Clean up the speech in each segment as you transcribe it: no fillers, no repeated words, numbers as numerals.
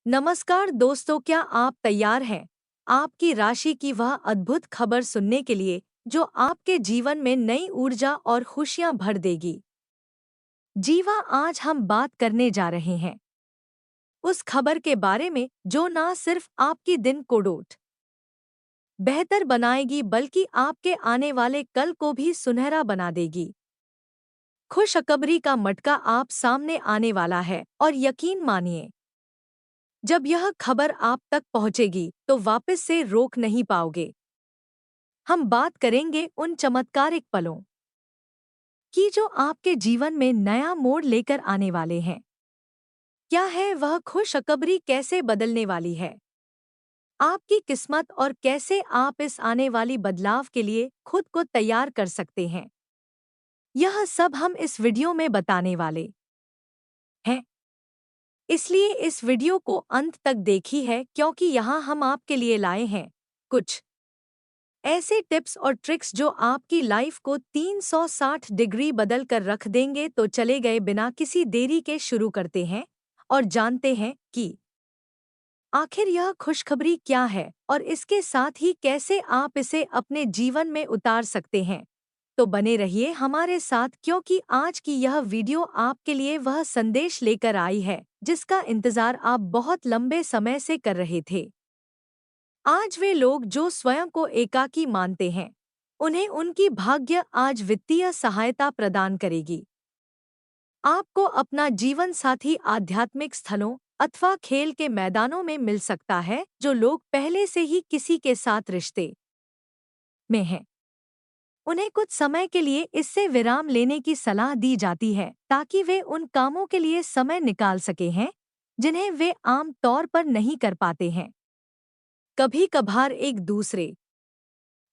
नमस्कार दोस्तों, क्या आप तैयार हैं आपकी राशि की वह अद्भुत खबर सुनने के लिए जो आपके जीवन में नई ऊर्जा और खुशियां भर देगी। जीवा, आज हम बात करने जा रहे हैं उस खबर के बारे में जो ना सिर्फ आपकी दिन को बेहतर बनाएगी बल्कि आपके आने वाले कल को भी सुनहरा बना देगी। खुशखबरी का मटका आप सामने आने वाला है और यकीन मानिए, जब यह खबर आप तक पहुंचेगी तो वापस से रोक नहीं पाओगे। हम बात करेंगे उन चमत्कारिक पलों की जो आपके जीवन में नया मोड़ लेकर आने वाले हैं। क्या है वह खुशखबरी, कैसे बदलने वाली है आपकी किस्मत और कैसे आप इस आने वाली बदलाव के लिए खुद को तैयार कर सकते हैं, यह सब हम इस वीडियो में बताने वाले हैं। इसलिए इस वीडियो को अंत तक देखी है क्योंकि यहाँ हम आपके लिए लाए हैं कुछ ऐसे टिप्स और ट्रिक्स जो आपकी लाइफ को 360 डिग्री बदल कर रख देंगे। तो चले गए बिना किसी देरी के शुरू करते हैं और जानते हैं कि आखिर यह खुशखबरी क्या है और इसके साथ ही कैसे आप इसे अपने जीवन में उतार सकते हैं। तो बने रहिए हमारे साथ क्योंकि आज की यह वीडियो आपके लिए वह संदेश लेकर आई है जिसका इंतजार आप बहुत लंबे समय से कर रहे थे। आज वे लोग जो स्वयं को एकाकी मानते हैं, उन्हें उनकी भाग्य आज वित्तीय सहायता प्रदान करेगी। आपको अपना जीवन साथी आध्यात्मिक स्थलों अथवा खेल के मैदानों में मिल सकता है जो लोग पहले से ही किसी के साथ रिश्ते में हैं। उन्हें कुछ समय के लिए इससे विराम लेने की सलाह दी जाती है ताकि वे उन कामों के लिए समय निकाल सके हैं जिन्हें वे आम तौर पर नहीं कर पाते हैं। कभी कभार एक दूसरे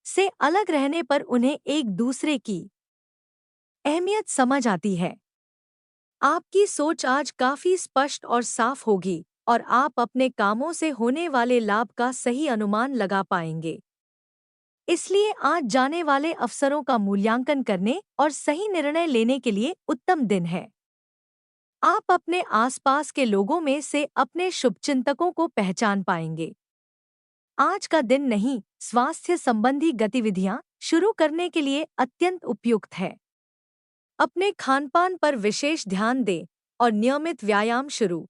से अलग रहने पर उन्हें एक दूसरे की अहमियत समझ आती है। आपकी सोच आज काफी स्पष्ट और साफ होगी और आप अपने कामों से होने वाले लाभ का सही अनुमान लगा पाएंगे। इसलिए आज जाने वाले अवसरों का मूल्यांकन करने और सही निर्णय लेने के लिए उत्तम दिन है। आप अपने आसपास के लोगों में से अपने शुभचिंतकों को पहचान पाएंगे। आज का दिन नहीं, स्वास्थ्य संबंधी गतिविधियां शुरू करने के लिए अत्यंत उपयुक्त है। अपने खानपान पर विशेष ध्यान दें और नियमित व्यायाम शुरू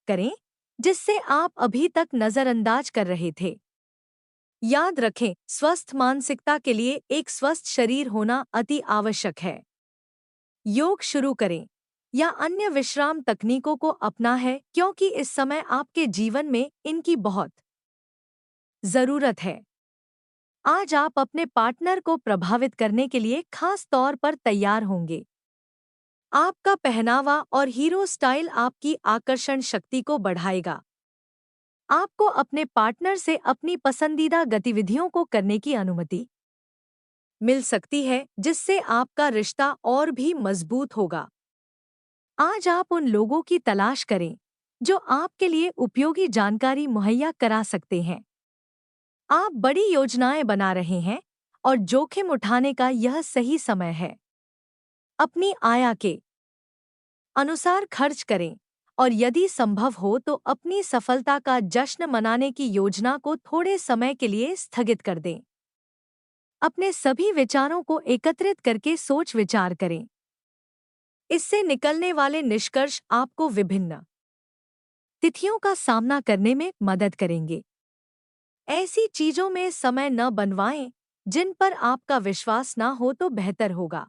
करें जिससे आप अभी तक नजरअंदाज कर रहे थे। याद रखें, स्वस्थ मानसिकता के लिए एक स्वस्थ शरीर होना अति आवश्यक है। योग शुरू करें या अन्य विश्राम तकनीकों को अपना है क्योंकि इस समय आपके जीवन में इनकी बहुत जरूरत है। आज आप अपने पार्टनर को प्रभावित करने के लिए खास तौर पर तैयार होंगे। आपका पहनावा और हीरो स्टाइल आपकी आकर्षण शक्ति को बढ़ाएगा। आपको अपने पार्टनर से अपनी पसंदीदा गतिविधियों को करने की अनुमति मिल सकती है जिससे आपका रिश्ता और भी मजबूत होगा। आज आप उन लोगों की तलाश करें जो आपके लिए उपयोगी जानकारी मुहैया करा सकते हैं। आप बड़ी योजनाएं बना रहे हैं और जोखिम उठाने का यह सही समय है। अपनी आय के अनुसार खर्च करें और यदि संभव हो तो अपनी सफलता का जश्न मनाने की योजना को थोड़े समय के लिए स्थगित कर दें। अपने सभी विचारों को एकत्रित करके सोच विचार करें। इससे निकलने वाले निष्कर्ष आपको विभिन्न तिथियों का सामना करने में मदद करेंगे। ऐसी चीजों में समय न बनवाएं जिन पर आपका विश्वास ना हो तो बेहतर होगा।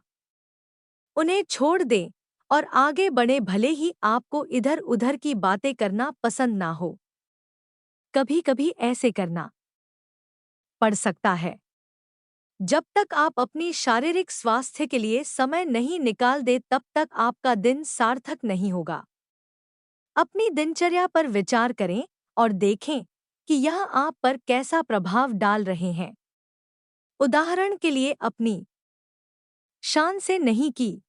उन्हें छोड़ दें और आगे बढ़े भले ही आपको इधर उधर की बातें करना पसंद ना हो। कभी कभी ऐसे करना पड़ सकता है। जब तक आप अपनी शारीरिक स्वास्थ्य के लिए समय नहीं निकाल दे तब तक आपका दिन सार्थक नहीं होगा। अपनी दिनचर्या पर विचार करें और देखें कि यह आप पर कैसा प्रभाव डाल रहे हैं। उदाहरण के लिए अपनी शान से नहीं की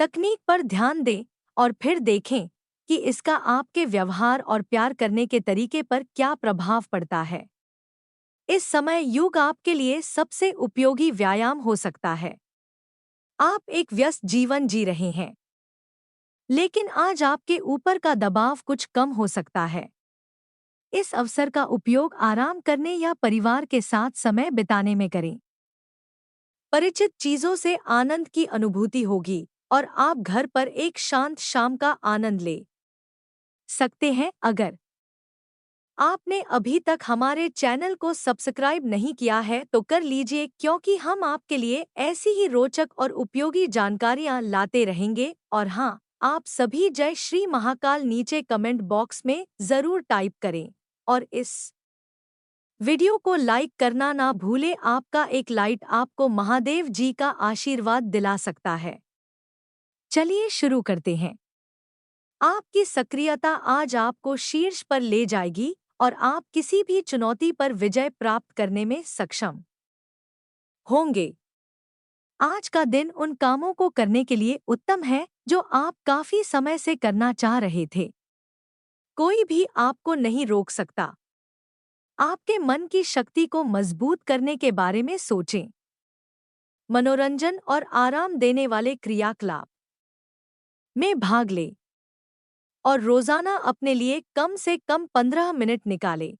तकनीक पर ध्यान दें और फिर देखें कि इसका आपके व्यवहार और प्यार करने के तरीके पर क्या प्रभाव पड़ता है। इस समय योग आपके लिए सबसे उपयोगी व्यायाम हो सकता है। आप एक व्यस्त जीवन जी रहे हैं, लेकिन आज आपके ऊपर का दबाव कुछ कम हो सकता है। इस अवसर का उपयोग आराम करने या परिवार के साथ समय बिताने में करें। परिचित चीजों से आनंद की अनुभूति होगी और आप घर पर एक शांत शाम का आनंद ले सकते हैं। अगर आपने अभी तक हमारे चैनल को सब्सक्राइब नहीं किया है तो कर लीजिए, क्योंकि हम आपके लिए ऐसी ही रोचक और उपयोगी जानकारियां लाते रहेंगे। और हाँ, आप सभी जय श्री महाकाल नीचे कमेंट बॉक्स में जरूर टाइप करें और इस वीडियो को लाइक करना ना भूलें। आपका एक लाइक आपको महादेव जी का आशीर्वाद दिला सकता है। चलिए शुरू करते हैं। आपकी सक्रियता आज आपको शीर्ष पर ले जाएगी और आप किसी भी चुनौती पर विजय प्राप्त करने में सक्षम होंगे। आज का दिन उन कामों को करने के लिए उत्तम है जो आप काफी समय से करना चाह रहे थे। कोई भी आपको नहीं रोक सकता। आपके मन की शक्ति को मजबूत करने के बारे में सोचें। मनोरंजन और आराम देने वाले क्रियाकलाप में भाग लें और रोजाना अपने लिए कम से कम 15 मिनट निकालें।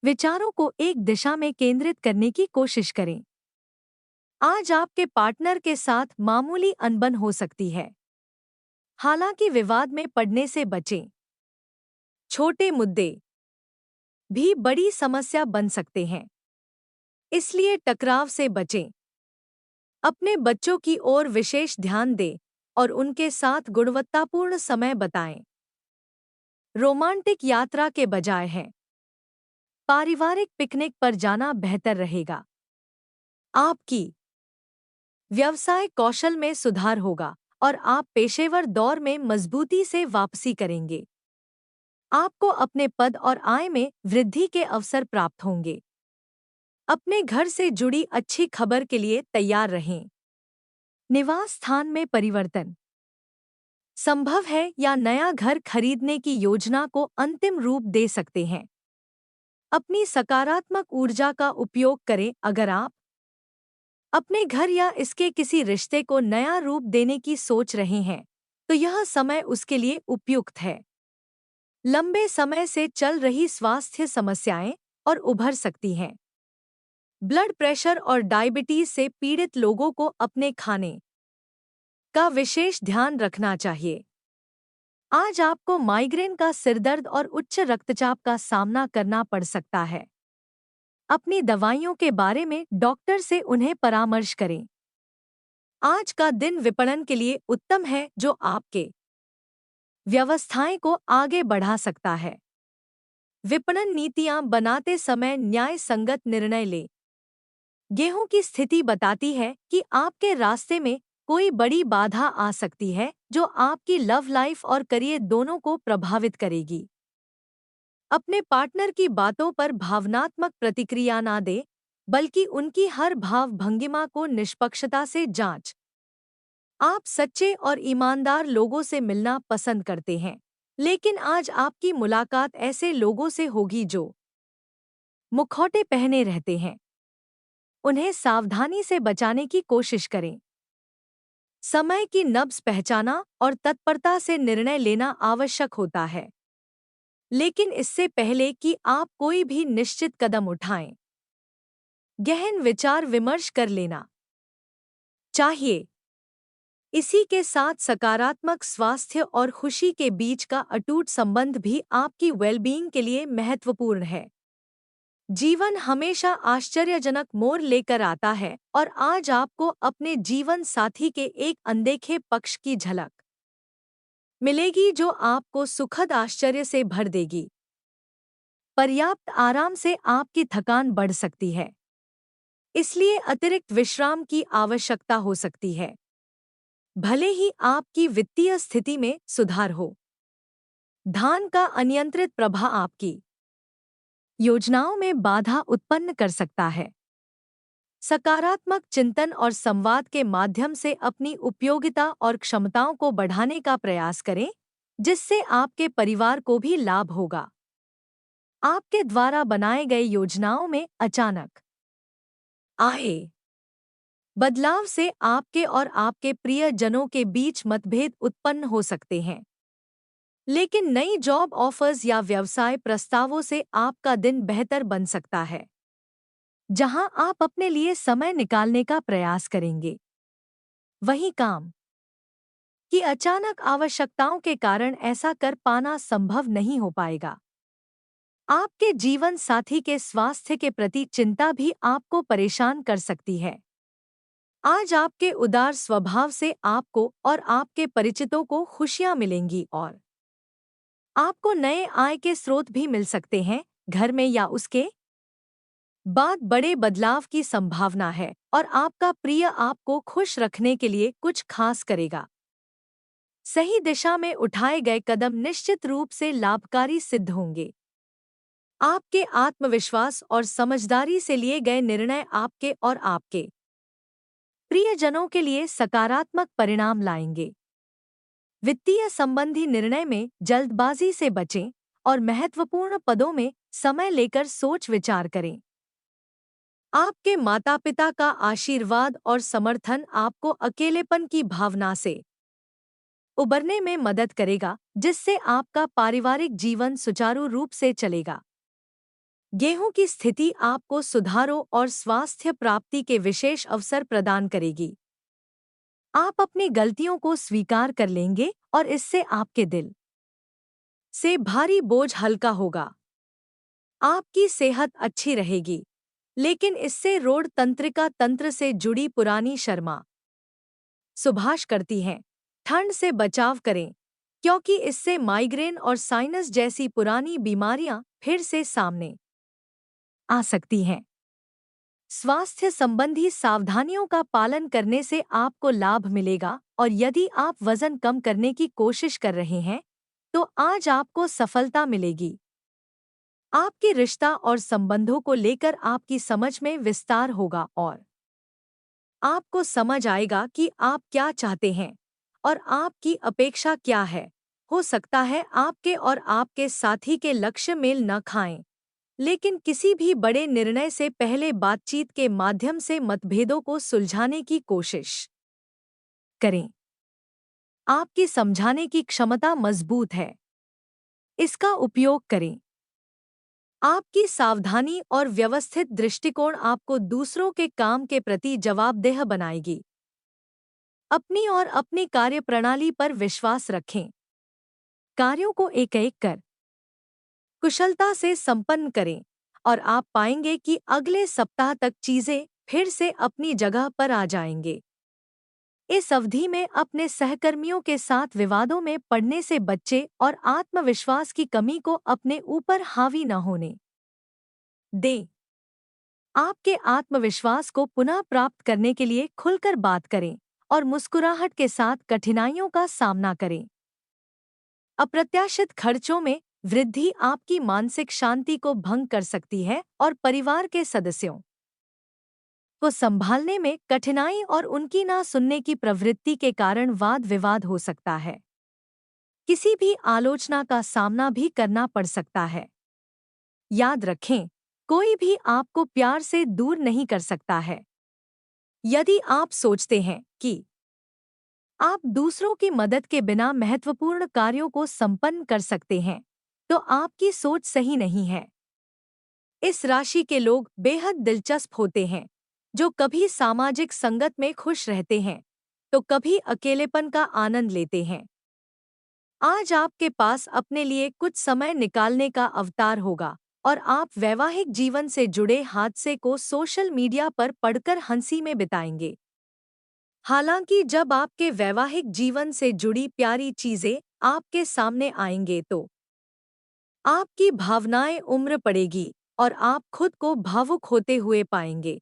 विचारों को एक दिशा में केंद्रित करने की कोशिश करें। आज आपके पार्टनर के साथ मामूली अनबन हो सकती है, हालांकि विवाद में पड़ने से बचें। छोटे मुद्दे भी बड़ी समस्या बन सकते हैं, इसलिए टकराव से बचें। अपने बच्चों की ओर विशेष ध्यान दें और उनके साथ गुणवत्तापूर्ण समय बिताएं। रोमांटिक यात्रा के बजाय है पारिवारिक पिकनिक पर जाना बेहतर रहेगा। आपकी व्यवसाय कौशल में सुधार होगा और आप पेशेवर दौर में मजबूती से वापसी करेंगे। आपको अपने पद और आय में वृद्धि के अवसर प्राप्त होंगे। अपने घर से जुड़ी अच्छी खबर के लिए तैयार रहें। निवास स्थान में परिवर्तन संभव है या नया घर खरीदने की योजना को अंतिम रूप दे सकते हैं। अपनी सकारात्मक ऊर्जा का उपयोग करें। अगर आप अपने घर या इसके किसी रिश्ते को नया रूप देने की सोच रहे हैं तो यह समय उसके लिए उपयुक्त है। लंबे समय से चल रही स्वास्थ्य समस्याएं और उभर सकती हैं। ब्लड प्रेशर और डायबिटीज से पीड़ित लोगों को अपने खाने का विशेष ध्यान रखना चाहिए। आज आपको माइग्रेन का सिरदर्द और उच्च रक्तचाप का सामना करना पड़ सकता है। अपनी दवाइयों के बारे में डॉक्टर से उन्हें परामर्श करें। आज का दिन विपणन के लिए उत्तम है जो आपके व्यवसाय को आगे बढ़ा सकता है। विपणन नीतियां बनाते समय न्याय संगत निर्णय लें। गेहूं की स्थिति बताती है कि आपके रास्ते में कोई बड़ी बाधा आ सकती है जो आपकी लव लाइफ और करियर दोनों को प्रभावित करेगी। अपने पार्टनर की बातों पर भावनात्मक प्रतिक्रिया ना दें, बल्कि उनकी हर भाव भंगिमा को निष्पक्षता से जांच। आप सच्चे और ईमानदार लोगों से मिलना पसंद करते हैं, लेकिन आज आपकी मुलाकात ऐसे लोगों से होगी जो मुखौटे पहने रहते हैं। उन्हें सावधानी से बचाने की कोशिश करें। समय की नब्ज पहचाना और तत्परता से निर्णय लेना आवश्यक होता है, लेकिन इससे पहले कि आप कोई भी निश्चित कदम उठाएं, गहन विचार विमर्श कर लेना चाहिए। इसी के साथ सकारात्मक स्वास्थ्य और खुशी के बीच का अटूट संबंध भी आपकी वेलबीइंग के लिए महत्वपूर्ण है। जीवन हमेशा आश्चर्यजनक मोड़ लेकर आता है और आज आपको अपने जीवन साथी के एक अनदेखे पक्ष की झलक मिलेगी जो आपको सुखद आश्चर्य से भर देगी। पर्याप्त आराम से आपकी थकान बढ़ सकती है, इसलिए अतिरिक्त विश्राम की आवश्यकता हो सकती है। भले ही आपकी वित्तीय स्थिति में सुधार हो, धन का अनियंत्रित प्रवाह आपकी योजनाओं में बाधा उत्पन्न कर सकता है। सकारात्मक चिंतन और संवाद के माध्यम से अपनी उपयोगिता और क्षमताओं को बढ़ाने का प्रयास करें, जिससे आपके परिवार को भी लाभ होगा। आपके द्वारा बनाए गए योजनाओं में अचानक आए बदलाव से आपके और आपके प्रियजनों के बीच मतभेद उत्पन्न हो सकते हैं, लेकिन नई जॉब ऑफर्स या व्यवसाय प्रस्तावों से आपका दिन बेहतर बन सकता है, जहां आप अपने लिए समय निकालने का प्रयास करेंगे। वहीं काम की अचानक आवश्यकताओं के कारण ऐसा कर पाना संभव नहीं हो पाएगा। आपके जीवन साथी के स्वास्थ्य के प्रति चिंता भी आपको परेशान कर सकती है। आज आपके उदार स्वभाव से आपको और आपके परिचितों को खुशियां मिलेंगी और आपको नए आय के स्रोत भी मिल सकते हैं। घर में या उसके बाद बड़े बदलाव की संभावना है और आपका प्रिय आपको खुश रखने के लिए कुछ खास करेगा। सही दिशा में उठाए गए कदम निश्चित रूप से लाभकारी सिद्ध होंगे। आपके आत्मविश्वास और समझदारी से लिए गए निर्णय आपके और आपके प्रियजनों के लिए सकारात्मक परिणाम लाएंगे। वित्तीय संबंधी निर्णय में जल्दबाजी से बचें और महत्वपूर्ण पदों में समय लेकर सोच विचार करें। आपके माता-पिता का आशीर्वाद और समर्थन आपको अकेलेपन की भावना से उबरने में मदद करेगा, जिससे आपका पारिवारिक जीवन सुचारू रूप से चलेगा। गेहूं की स्थिति आपको सुधारों और स्वास्थ्य प्राप्ति के विशेष अवसर प्रदान करेगी। आप अपनी गलतियों को स्वीकार कर लेंगे और इससे आपके दिल से भारी बोझ हल्का होगा। आपकी सेहत अच्छी रहेगी, लेकिन इससे रोड तंत्रिका तंत्र से जुड़ी पुरानी शर्मा सुभाष करती हैं। ठंड से बचाव करें, क्योंकि इससे माइग्रेन और साइनस जैसी पुरानी बीमारियां फिर से सामने आ सकती हैं। स्वास्थ्य संबंधी सावधानियों का पालन करने से आपको लाभ मिलेगा और यदि आप वजन कम करने की कोशिश कर रहे हैं, तो आज आपको सफलता मिलेगी। आपके रिश्ता और संबंधों को लेकर आपकी समझ में विस्तार होगा और आपको समझ आएगा कि आप क्या चाहते हैं और आपकी अपेक्षा क्या है। हो सकता है आपके और आपके साथी के लक्ष्य मेल न खाएं, लेकिन किसी भी बड़े निर्णय से पहले बातचीत के माध्यम से मतभेदों को सुलझाने की कोशिश करें। आपकी समझाने की क्षमता मजबूत है, इसका उपयोग करें। आपकी सावधानी और व्यवस्थित दृष्टिकोण आपको दूसरों के काम के प्रति जवाबदेह बनाएगी। अपनी और अपनी कार्यप्रणाली पर विश्वास रखें। कार्यों को एक-एक कर कुशलता से संपन्न करें और आप पाएंगे कि अगले सप्ताह तक चीजें फिर से अपनी जगह पर आ जाएंगे। इस अवधि में अपने सहकर्मियों के साथ विवादों में पड़ने से बच्चे और आत्मविश्वास की कमी को अपने ऊपर हावी न होने दें। आपके आत्मविश्वास को पुनः प्राप्त करने के लिए खुलकर बात करें और मुस्कुराहट के साथ कठिनाइयों का सामना करें। अप्रत्याशित खर्चों में वृद्धि आपकी मानसिक शांति को भंग कर सकती है और परिवार के सदस्यों को संभालने में कठिनाई और उनकी ना सुनने की प्रवृत्ति के कारण वाद विवाद हो सकता है। किसी भी आलोचना का सामना भी करना पड़ सकता है। याद रखें, कोई भी आपको प्यार से दूर नहीं कर सकता है। यदि आप सोचते हैं कि आप दूसरों की मदद के बिना महत्वपूर्ण कार्यों को संपन्न कर सकते हैं, तो आपकी सोच सही नहीं है। इस राशि के लोग बेहद दिलचस्प होते हैं, जो कभी सामाजिक संगत में खुश रहते हैं, तो कभी अकेलेपन का आनंद लेते हैं। आज आपके पास अपने लिए कुछ समय निकालने का अवतार होगा और आप वैवाहिक जीवन से जुड़े हादसे को सोशल मीडिया पर पढ़कर हंसी में बिताएंगे। हालांकि जब आपके वैवाहिक जीवन से जुड़ी प्यारी चीजें आपके सामने आएंगे तो आपकी भावनाएं उम्र पड़ेगी और आप खुद को भावुक होते हुए पाएंगे।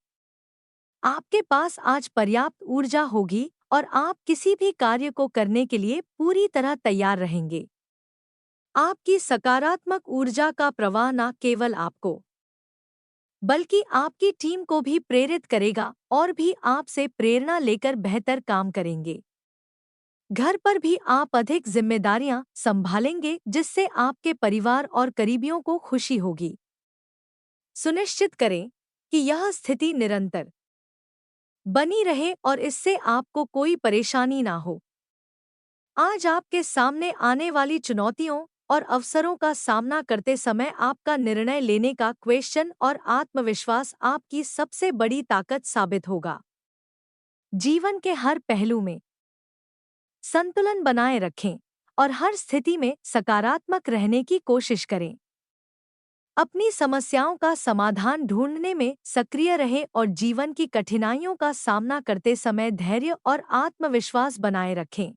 आपके पास आज पर्याप्त ऊर्जा होगी और आप किसी भी कार्य को करने के लिए पूरी तरह तैयार रहेंगे। आपकी सकारात्मक ऊर्जा का प्रवाह न केवल आपको बल्कि आपकी टीम को भी प्रेरित करेगा और भी आपसे प्रेरणा लेकर बेहतर काम करेंगे। घर पर भी आप अधिक जिम्मेदारियां संभालेंगे, जिससे आपके परिवार और करीबियों को खुशी होगी। सुनिश्चित करें कि यह स्थिति निरंतर बनी रहे और इससे आपको कोई परेशानी ना हो। आज आपके सामने आने वाली चुनौतियों और अवसरों का सामना करते समय आपका निर्णय लेने का क्वेश्चन और आत्मविश्वास आपकी सबसे बड़ी ताकत साबित होगा। जीवन के हर पहलू में संतुलन बनाए रखें और हर स्थिति में सकारात्मक रहने की कोशिश करें। अपनी समस्याओं का समाधान ढूंढने में सक्रिय रहें और जीवन की कठिनाइयों का सामना करते समय धैर्य और आत्मविश्वास बनाए रखें।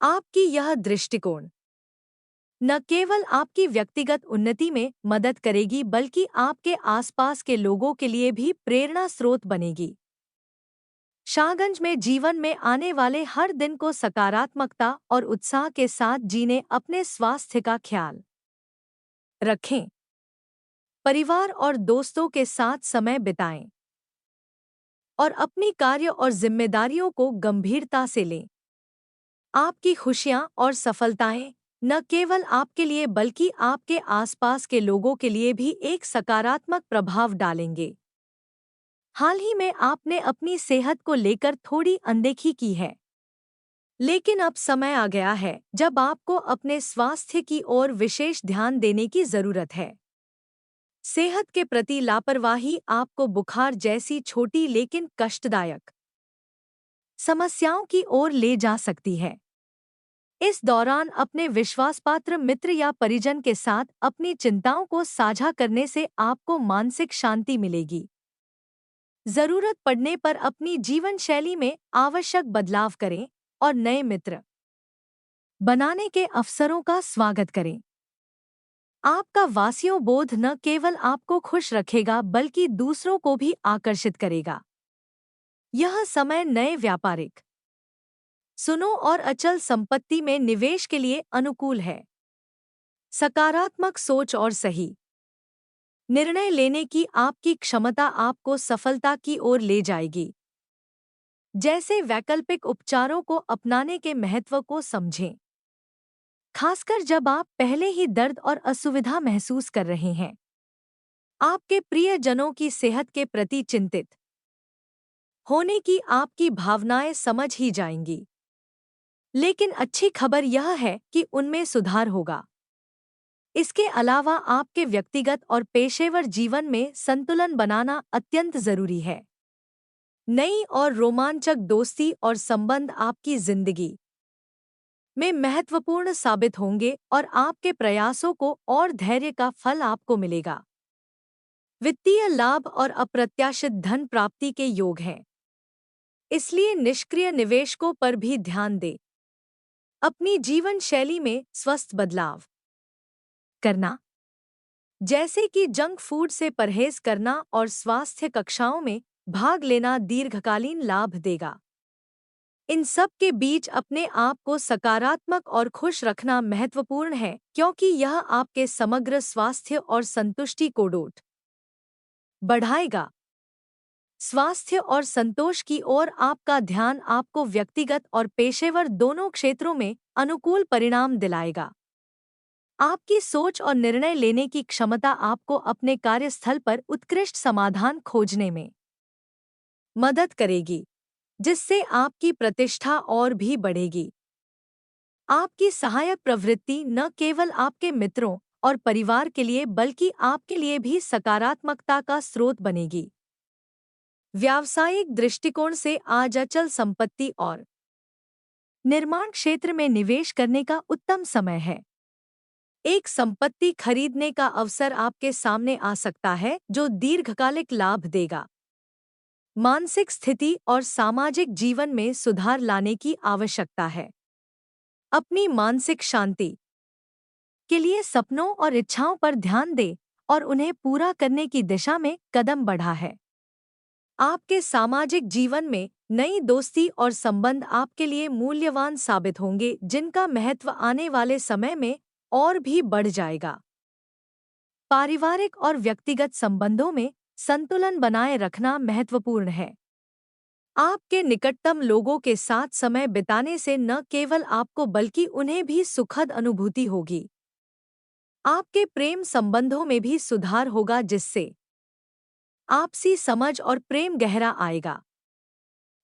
आपकी यह दृष्टिकोण न केवल आपकी व्यक्तिगत उन्नति में मदद करेगी बल्कि आपके आसपास के लोगों के लिए भी प्रेरणा स्रोत बनेगी। शाहगंज में जीवन में आने वाले हर दिन को सकारात्मकता और उत्साह के साथ जीने, अपने स्वास्थ्य का ख्याल रखें, परिवार और दोस्तों के साथ समय बिताएं और अपनी कार्य और जिम्मेदारियों को गंभीरता से लें। आपकी खुशियां और सफलताएं न केवल आपके लिए बल्कि आपके आसपास के लोगों के लिए भी एक सकारात्मक प्रभाव डालेंगे। हाल ही में आपने अपनी सेहत को लेकर थोड़ी अनदेखी की है, लेकिन अब समय आ गया है जब आपको अपने स्वास्थ्य की ओर विशेष ध्यान देने की जरूरत है। सेहत के प्रति लापरवाही आपको बुखार जैसी छोटी लेकिन कष्टदायक समस्याओं की ओर ले जा सकती है। इस दौरान अपने विश्वासपात्र मित्र या परिजन के साथ अपनी चिंताओं को साझा करने से आपको मानसिक शांति मिलेगी। जरूरत पड़ने पर अपनी जीवन शैली में आवश्यक बदलाव करें और नए मित्र बनाने के अवसरों का स्वागत करें। आपका वासियों बोध न केवल आपको खुश रखेगा बल्कि दूसरों को भी आकर्षित करेगा। यह समय नए व्यापारिक सुनो और अचल संपत्ति में निवेश के लिए अनुकूल है। सकारात्मक सोच और सही निर्णय लेने की आपकी क्षमता आपको सफलता की ओर ले जाएगी। जैसे वैकल्पिक उपचारों को अपनाने के महत्व को समझें, खासकर जब आप पहले ही दर्द और असुविधा महसूस कर रहे हैं। आपके प्रियजनों की सेहत के प्रति चिंतित होने की आपकी भावनाएं समझ ही जाएंगी, लेकिन अच्छी खबर यह है कि उनमें सुधार होगा। इसके अलावा आपके व्यक्तिगत और पेशेवर जीवन में संतुलन बनाना अत्यंत जरूरी है। नई और रोमांचक दोस्ती और संबंध आपकी जिंदगी में महत्वपूर्ण साबित होंगे और आपके प्रयासों को और धैर्य का फल आपको मिलेगा। वित्तीय लाभ और अप्रत्याशित धन प्राप्ति के योग हैं, इसलिए निष्क्रिय निवेशकों पर भी ध्यान दें। अपनी जीवन शैली में स्वस्थ बदलाव करना, जैसे कि जंक फूड से परहेज करना और स्वास्थ्य कक्षाओं में भाग लेना, दीर्घकालीन लाभ देगा। इन सब के बीच अपने आप को सकारात्मक और खुश रखना महत्वपूर्ण है, क्योंकि यह आपके समग्र स्वास्थ्य और संतुष्टि को डोट बढ़ाएगा। स्वास्थ्य और संतोष की ओर आपका ध्यान आपको व्यक्तिगत और पेशेवर दोनों क्षेत्रों में अनुकूल परिणाम दिलाएगा। आपकी सोच और निर्णय लेने की क्षमता आपको अपने कार्यस्थल पर उत्कृष्ट समाधान खोजने में मदद करेगी, जिससे आपकी प्रतिष्ठा और भी बढ़ेगी। आपकी सहायक प्रवृत्ति न केवल आपके मित्रों और परिवार के लिए बल्कि आपके लिए भी सकारात्मकता का स्रोत बनेगी। व्यावसायिक दृष्टिकोण से आज अचल संपत्ति और निर्माण क्षेत्र में निवेश करने का उत्तम समय है। एक संपत्ति खरीदने का अवसर आपके सामने आ सकता है जो दीर्घकालिक लाभ देगा। मानसिक स्थिति और सामाजिक जीवन में सुधार लाने की आवश्यकता है। अपनी मानसिक शांति के लिए सपनों और इच्छाओं पर ध्यान दें और उन्हें पूरा करने की दिशा में कदम बढ़ा है। आपके सामाजिक जीवन में नई दोस्ती और संबंध आपके लिए मूल्यवान साबित होंगे, जिनका महत्व आने वाले समय में और भी बढ़ जाएगा। पारिवारिक और व्यक्तिगत संबंधों में संतुलन बनाए रखना महत्वपूर्ण है। आपके निकटतम लोगों के साथ समय बिताने से न केवल आपको बल्कि उन्हें भी सुखद अनुभूति होगी। आपके प्रेम संबंधों में भी सुधार होगा, जिससे आपसी समझ और प्रेम गहरा आएगा।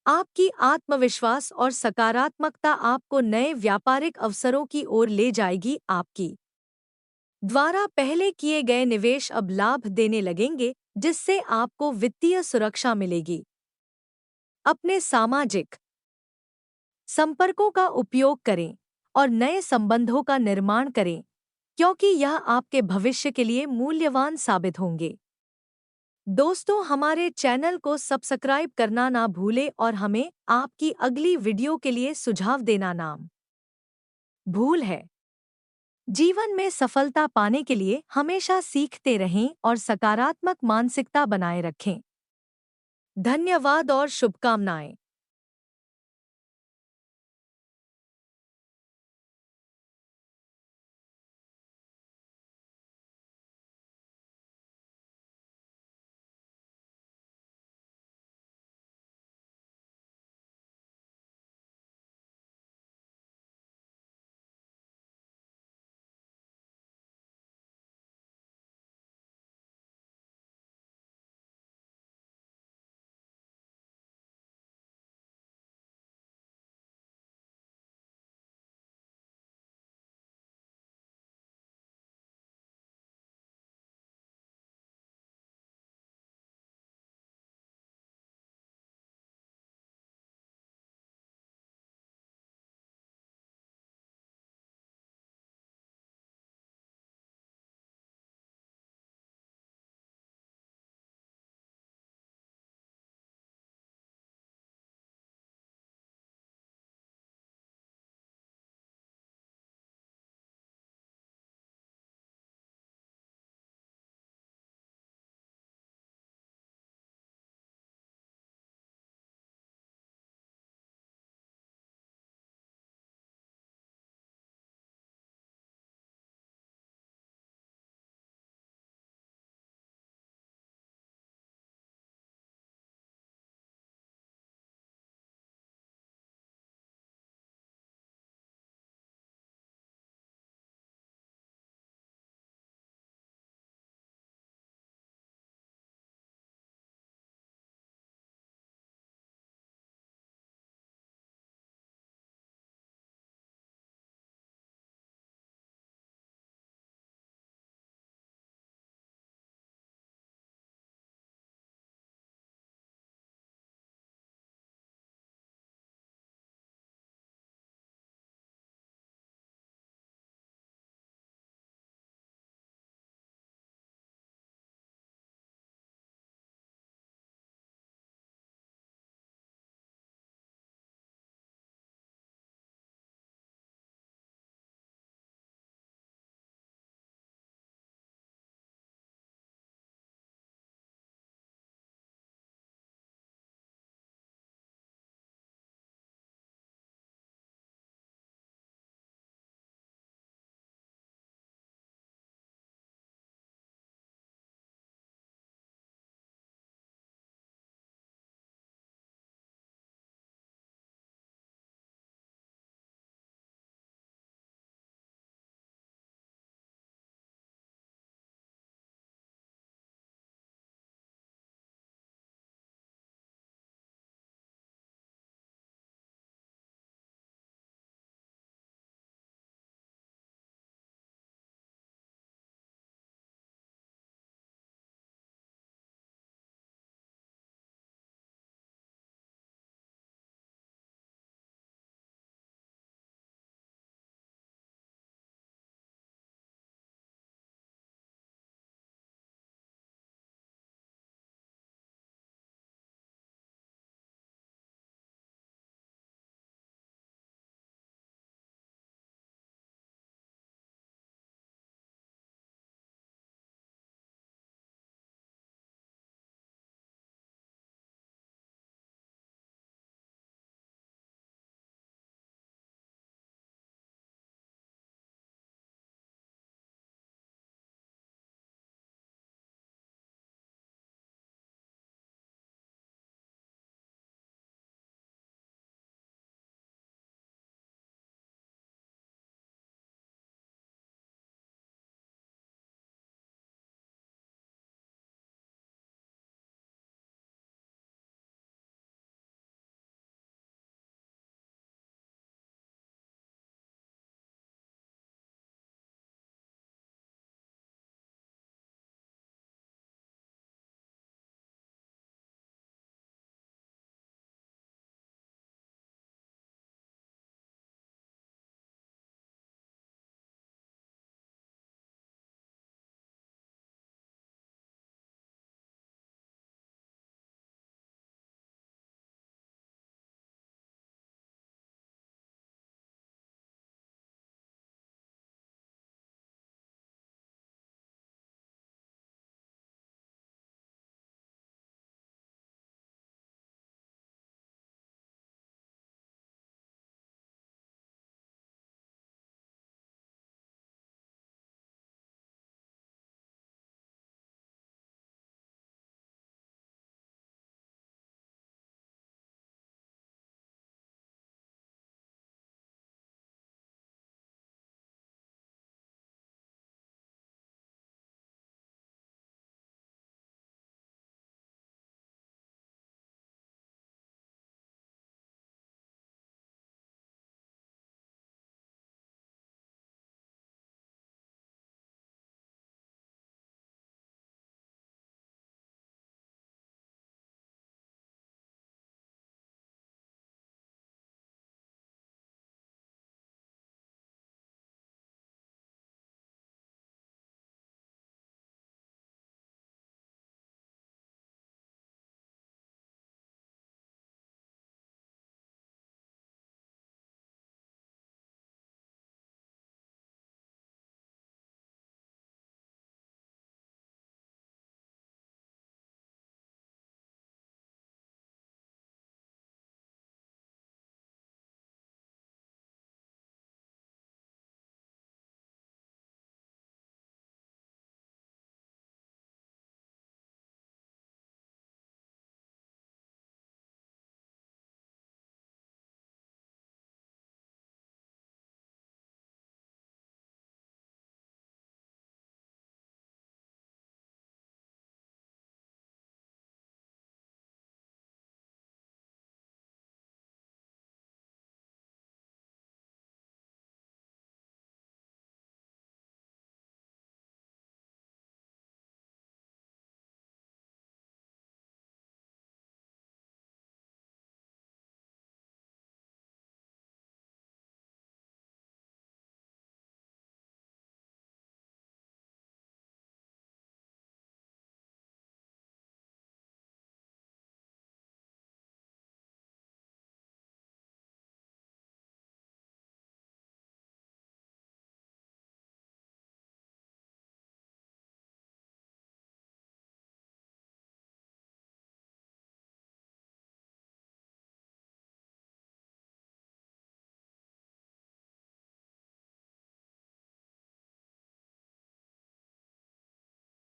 आपकी आत्मविश्वास और सकारात्मकता आपको नए व्यापारिक अवसरों की ओर ले जाएगी। आपकी द्वारा पहले किए गए निवेश अब लाभ देने लगेंगे, जिससे आपको वित्तीय सुरक्षा मिलेगी। अपने सामाजिक संपर्कों का उपयोग करें और नए संबंधों का निर्माण करें, क्योंकि यह आपके भविष्य के लिए मूल्यवान साबित होंगे। दोस्तों, हमारे चैनल को सब्सक्राइब करना ना भूलें और हमें आपकी अगली वीडियो के लिए सुझाव देना ना भूल है। जीवन में सफलता पाने के लिए हमेशा सीखते रहें और सकारात्मक मानसिकता बनाए रखें। धन्यवाद और शुभकामनाएं।